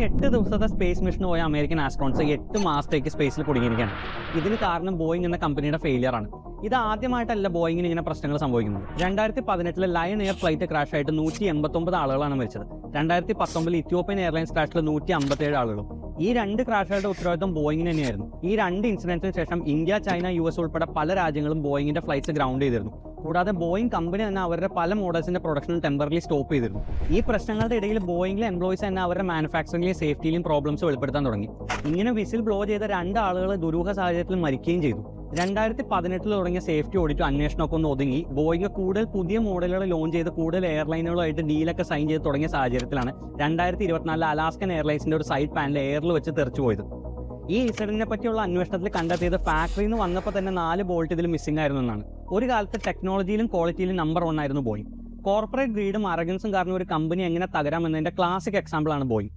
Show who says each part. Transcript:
Speaker 1: 8 ദിവസത്തെ സ്പേസ് മിഷന് പോയ American astronauts 8 മാസത്തേക്ക് സ്പേസിൽ കുടുങ്ങിയിരിക്കുകയാണ്. ഇതിന് കാരണം ബോയിങ് എന്ന കമ്പനിയുടെ ഫെയിലിയർ ആണ്. ഇത് ആദ്യമായിട്ടല്ല ബോയിങ്ങിന് ഇങ്ങനെ പ്രശ്നങ്ങൾ സംഭവിക്കുന്നത്. 2018 ലയൺ എയർ ഫ്ലൈറ്റ് ക്രാഷ് ആയിട്ട് 189 ആളുകളാണ് മരിച്ചത്. 2019 ഇത്യോപ്യൻ എയർലൈൻസ് ക്രാഷിൽ 157 ആളുകളും. ഈ 2 ക്രാഷുകളുടെ ഉത്തരവാദിത്വം ബോയിങ്ങിന് തന്നെയായിരുന്നു. ഈ 2 ഇൻസിഡന്റിന് ശേഷം ഇന്ത്യ, ചൈന, US ഉൾപ്പെടെ പല രാജ്യങ്ങളും ബോയിങ്ങിന്റെ ഫ്ലൈറ്റ്സ് ഗ്രൗണ്ട് ചെയ്തിരുന്നു. കൂടാതെ ബോയിങ് കമ്പനി തന്നെ അവരുടെ പല മോഡൽസിന്റെ പ്രൊഡക്ഷൻ ടെമ്പറലി സ്റ്റോപ്പ് ചെയ്തിരുന്നു. ഈ പ്രശ്നങ്ങളുടെ ഇടയിൽ ബോയിങ്ങിലെ എംപ്ലോയീസ് തന്നെ അവരുടെ മാനുഫാക്ചറിംഗിലെയും സേഫ്റ്റിയിലും പ്രോബ്ലംസ് വെളിപ്പെടുത്താൻ തുടങ്ങി. ഇങ്ങനെ വിസിൽ ബ്ലോ ചെയ്ത 2 ആളുകൾ ദുരൂഹ സാഹചര്യത്തിൽ മരിക്കുകയും ചെയ്തു. 2018 തുടങ്ങിയ സേഫ്റ്റി ഓഡിറ്റ് അന്വേഷണമൊക്കെ ഒന്ന് ഒതുങ്ങി ബോയിങ് കൂടുതൽ പുതിയ മോഡലുകൾ ലോഞ്ച് ചെയ്ത് കൂടുതൽ എയർലൈനുകളുമായിട്ട് ഡീലൊക്കെ സൈൻ ചെയ്ത് തുടങ്ങിയ സാഹചര്യത്തിലാണ് 2024 അലാസ്കൻ എയർലൈൻസിന്റെ ഒരു സൈഡ് പാനൽ എയറിൽ വെച്ച് തെറിച്ചു പോയത്. ഈ ഇൻസിഡന്റിനെ പറ്റിയുള്ള അന്വേഷണത്തിൽ കണ്ടെത്തിയത് ഫാക്ടറിയിൽ നിന്ന് വന്നപ്പോൾ തന്നെ 4 ബോൾട്ട് ഇതിൽ മിസ്സിംഗ് ആയിരുന്നു എന്നാണ്. ഒരു കാലത്ത് ടെക്നോളജിയിലും ക്വാളിറ്റിയിലും നമ്പർ 1 ആയിരുന്നു ബോയിങ്. കോർപ്പറേറ്റ് ഗ്രീഡും അറഗൻസും കാരണം ഒരു കമ്പനി എങ്ങനെ തകരാമെന്നതിന്റെ ക്ലാസിക് എക്സാമ്പിൾ ആണ് ബോയിങ്.